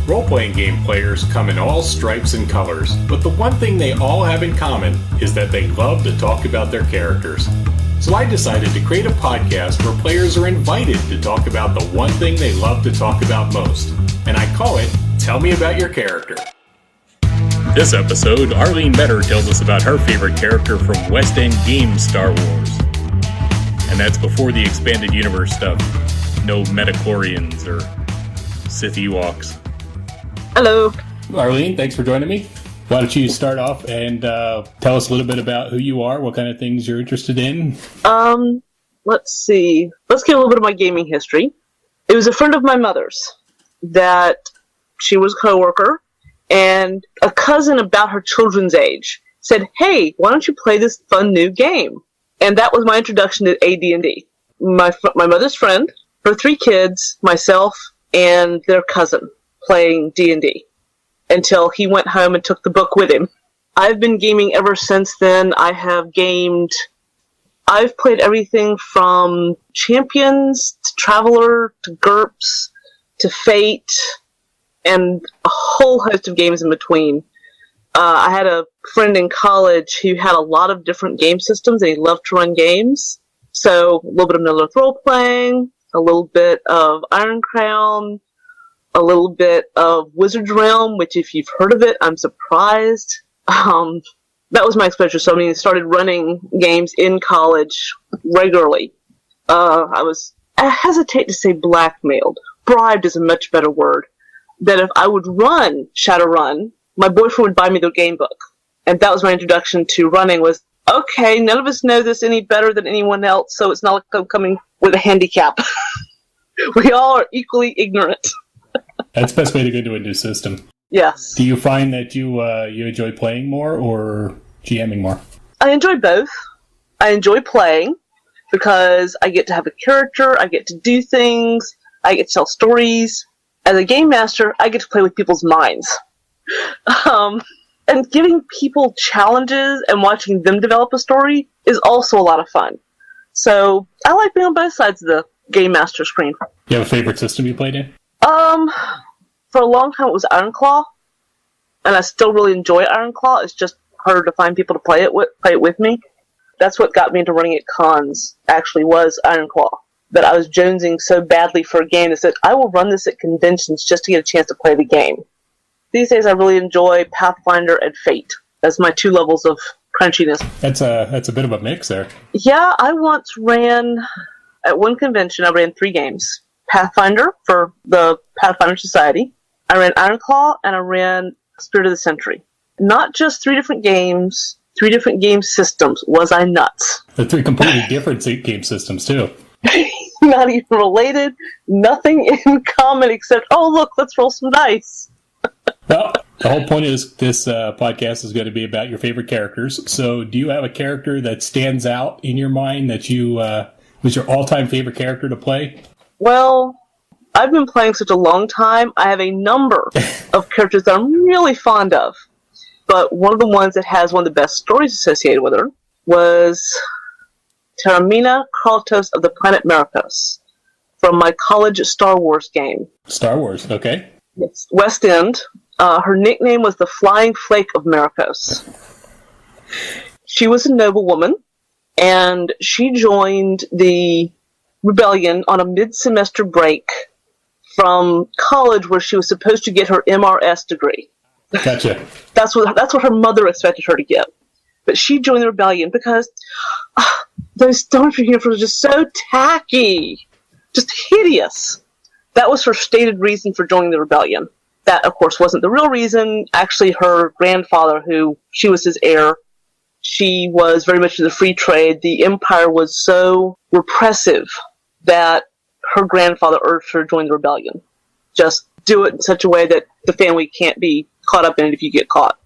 Role-playing game players come in all stripes and colors, but the one thing they all have in common is that they love to talk about their characters. So I decided to create a podcast where players are invited to talk about the one thing they love to talk about most. And I call it, Tell Me About Your Character. This episode, Arlene Medder tells us about her favorite character from West End Games Star Wars. And that's before the expanded universe stuff. No metachlorians or Sith Ewoks. Hello. Arlene, thanks for joining me. Why don't you start off and tell us a little bit about who you are, what kind of things you're interested in? Let's see. Let's get a little bit of my gaming history. It was a friend of my mother's that she was a coworker, and a cousin about her children's age said, "Hey, why don't you play this fun new game?" And that was my introduction to AD&D. My mother's friend, her 3 kids, myself, and their cousin playing D&D until he went home and took the book with him. I've been gaming ever since then. I've played everything from Champions to Traveler to GURPS to Fate and a whole host of games in between. I had a friend in college who had a lot of different game systems and he loved to run games. So a little bit of Middle-earth role-playing, a little bit of Iron Crown, a little bit of Wizard's Realm, which if you've heard of it, I'm surprised. That was my exposure. So I started running games in college regularly. I hesitate to say blackmailed. Bribed is a much better word. That if I would run Shadowrun, my boyfriend would buy me the game book. And that was my introduction to running was, okay, none of us know this any better than anyone else, so it's not like I'm coming with a handicap. We all are equally ignorant. That's the best way to go to a new system. Yes. Do you find that you enjoy playing more or GMing more? I enjoy both. I enjoy playing because I get to have a character, I get to do things, I get to tell stories. As a game master, I get to play with people's minds. And giving people challenges and watching them develop a story is also a lot of fun. So I like being on both sides of the game master screen. You have a favorite system you played in? For a long time it was Ironclaw, and I still really enjoy Ironclaw. It's just harder to find people to play it with me. That's what got me into running at cons, actually, was Ironclaw. That I was jonesing so badly for a game that said, I will run this at conventions just to get a chance to play the game. These days I really enjoy Pathfinder and Fate. That's my 2 levels of crunchiness. That's a bit of a mix there. Yeah, I once ran, at one convention, I ran 3 games. Pathfinder for the Pathfinder Society. I ran Ironclaw, and I ran Spirit of the Century. Not just 3 different games, 3 different game systems. Was I nuts? The 3 completely different game systems, too. Not even related. Nothing in common except, oh, look, let's roll some dice. Well, the whole point of this podcast is going to be about your favorite characters. So do you have a character that stands out in your mind that was your all-time favorite character to play? Well, I've been playing such a long time, I have a number of characters that I'm really fond of. But one of the ones that has one of the best stories associated with her was Terramina Kraltos of the planet Marikos from my college Star Wars game. Star Wars, okay. Yes, West End. Her nickname was the Flying Flake of Marikos. She was a noblewoman, and she joined the rebellion on a mid-semester break from college where she was supposed to get her MRS degree. Gotcha. That's what her mother expected her to get. But she joined the rebellion because those Stormtrooper uniforms were just so tacky. Just hideous. That was her stated reason for joining the rebellion. That, of course, wasn't the real reason. Actually, her grandfather, she was his heir, she was very much in the free trade. The Empire was so repressive that her grandfather urged her to join the rebellion. Just do it in such a way that the family can't be caught up in it if you get caught.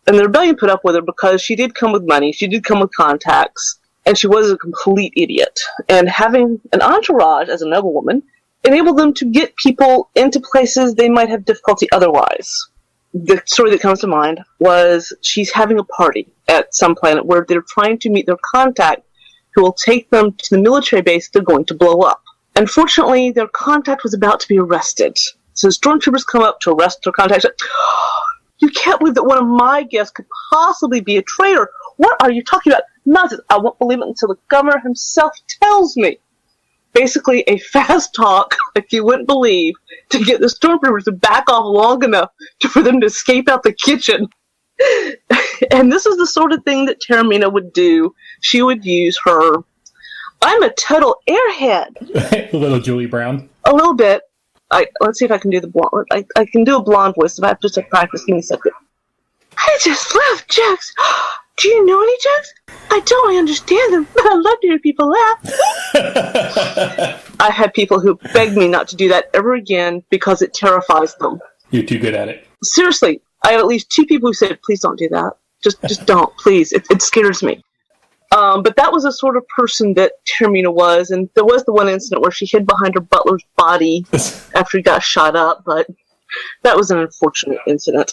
And the rebellion put up with her because she did come with money, she did come with contacts, and she was a complete idiot. And having an entourage as a noblewoman enabled them to get people into places they might have difficulty otherwise. The story that comes to mind was she's having a party at some planet where they're trying to meet their contact who will take them to the military base they're going to blow up. Unfortunately, their contact was about to be arrested So stormtroopers come up to arrest or contact her. You can't believe that one of my guests could possibly be a traitor. What are you talking about? Nonsense. I won't believe it until the governor himself tells me. Basically, a fast talk, if you wouldn't believe, to get the stormtroopers to back off long enough for them to escape out the kitchen. And this is the sort of thing that Taormina would do. She would use her, I'm a total airhead. A little Julie Brown. A little bit. Let's see if I can do the blonde. I can do a blonde voice if I have to just practice. Give me a second. I just love jokes. Do you know any jokes? I don't really understand them, but I love to hear people laugh. I had people who begged me not to do that ever again because it terrifies them. You're too good at it. Seriously, I have at least 2 people who said, please don't do that. Just don't, please. It scares me. But that was the sort of person that Taormina was, and there was the one incident where she hid behind her butler's body after he got shot up, but that was an unfortunate incident.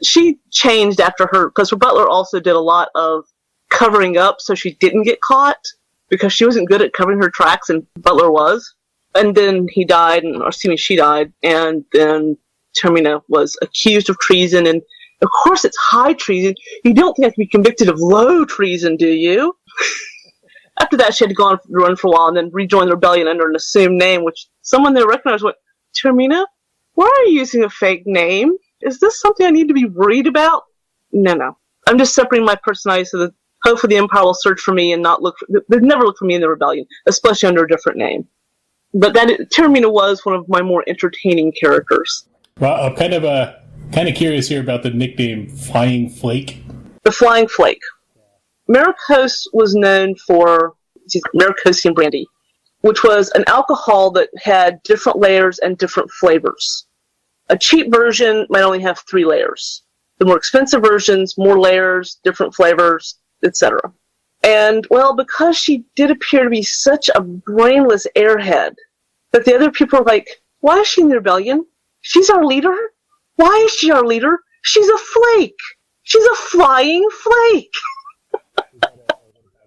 She changed after her, because her butler also did a lot of covering up so she didn't get caught, because she wasn't good at covering her tracks, and Butler was. And then he died, she died, and then Taormina was accused of treason, and of course it's high treason. You don't think I can be convicted of low treason, do you? After that, she had to go on the run for a while and then rejoin the rebellion under an assumed name, which someone there recognized went, Taormina, why are you using a fake name? Is this something I need to be worried about? No. I'm just separating my personality so that hopefully the Empire will search for me and not look for... They've never looked for me in the rebellion, especially under a different name. But Taormina was one of my more entertaining characters. Well, I'm kind of curious here about the nickname Flying Flake. The Flying Flake. Maricos was known for Maricosian brandy, which was an alcohol that had different layers and different flavors. A cheap version might only have 3 layers. The more expensive versions, more layers, different flavors, etc. And, well, because she did appear to be such a brainless airhead, that the other people were like, why is she in the rebellion? She's our leader? Why is she our leader? She's a flake. She's a flying flake.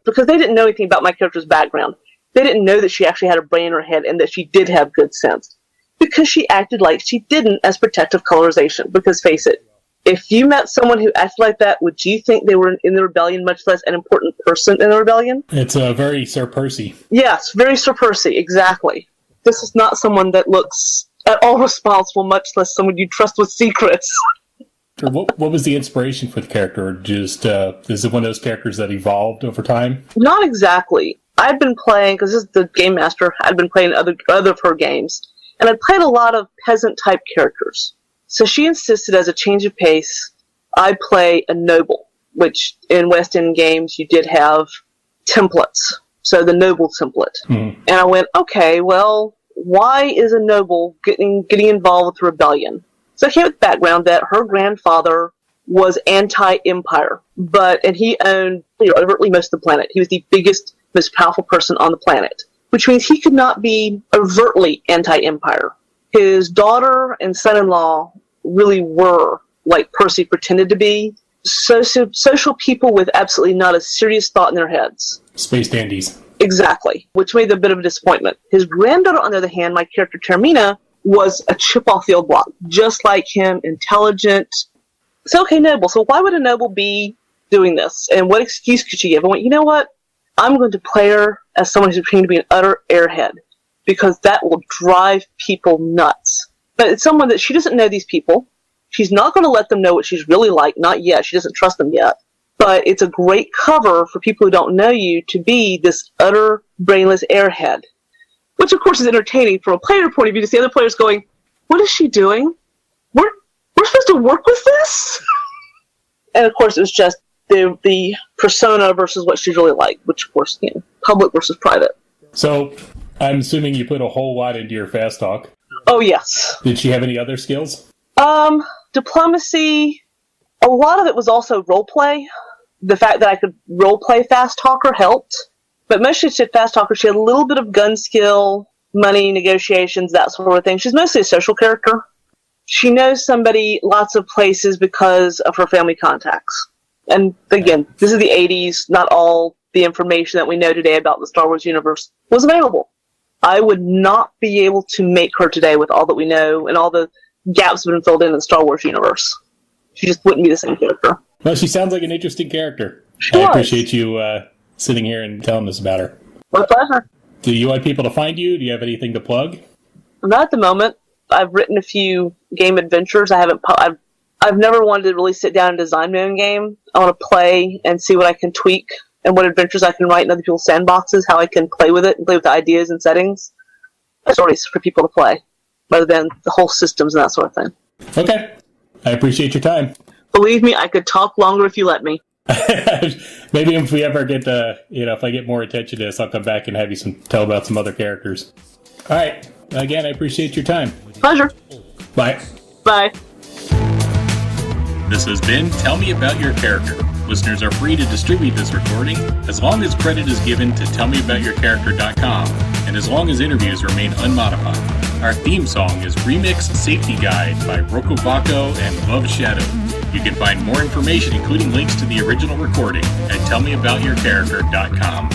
Because they didn't know anything about my character's background. They didn't know that she actually had a brain in her head and that she did have good sense. Because she acted like she didn't as protective colorization. Because face it, if you met someone who acted like that, would you think they were in the rebellion, much less an important person in the rebellion? It's very Sir Percy. Yes, very Sir Percy, exactly. This is not someone that looks at all responsible, much less someone you trust with secrets. What was the inspiration for the character? Just is it one of those characters that evolved over time? Not exactly. I've been playing, because this is the game master, I've been playing other of her games, and I played a lot of peasant-type characters. So she insisted, as a change of pace, I play a noble, which in West End games you did have templates. So the noble template. Mm-hmm. And I went, okay, well, why is a noble getting involved with the rebellion? So I came with the background that her grandfather was anti-empire, and he owned overtly most of the planet. He was the biggest, most powerful person on the planet, which means he could not be overtly anti-empire. His daughter and son-in-law really were, like Percy pretended to be, social people with absolutely not a serious thought in their heads. Space dandies. Exactly, which made a bit of a disappointment. His granddaughter, on the other hand, my character Taormina, was a chip off the old block, just like him, intelligent. So, okay, noble. So why would a noble be doing this? And what excuse could she give? I went, you know what? I'm going to play her as someone who's pretending to be an utter airhead, because that will drive people nuts. But it's someone that she doesn't know these people. She's not going to let them know what she's really like. Not yet. She doesn't trust them yet. But it's a great cover for people who don't know you to be this utter brainless airhead. Which, of course, is entertaining from a player point of view to see other players going, what is she doing? We're supposed to work with this? And, of course, it was just the persona versus what she's really like, which, of course, public versus private. So, I'm assuming you put a whole lot into your fast talk. Oh, yes. Did she have any other skills? Diplomacy, a lot of it was also roleplay. The fact that I could roleplay fast talker helped. But mostly she fast talker. She had a little bit of gun skill, money, negotiations, that sort of thing. She's mostly a social character. She knows somebody lots of places because of her family contacts. And again, this is the 80s. Not all the information that we know today about the Star Wars universe was available. I would not be able to make her today with all that we know and all the gaps that have been filled in the Star Wars universe. She just wouldn't be the same character. Well, she sounds like an interesting character. She I was. appreciate you sitting here and telling us about her. My pleasure. Do you want people to find you? Do you have anything to plug? Not at the moment. I've written a few game adventures. I've never wanted to really sit down and design my own game. I want to play and see what I can tweak and what adventures I can write in other people's sandboxes, how I can play with it and play with the ideas and settings. Stories for people to play, rather than the whole systems and that sort of thing. Okay. I appreciate your time. Believe me, I could talk longer if you let me. Maybe if we ever get if I get more attention to this, I'll come back and have you tell about some other characters. All right. Again, I appreciate your time. Pleasure. Bye. Bye. This has been Tell Me About Your Character. Listeners are free to distribute this recording as long as credit is given to tellmeaboutyourcharacter.com and as long as interviews remain unmodified. Our theme song is Remix Safety Guide by Rokovaco and Love Shadow. You can find more information, including links to the original recording, at tellmeaboutyourcharacter.com.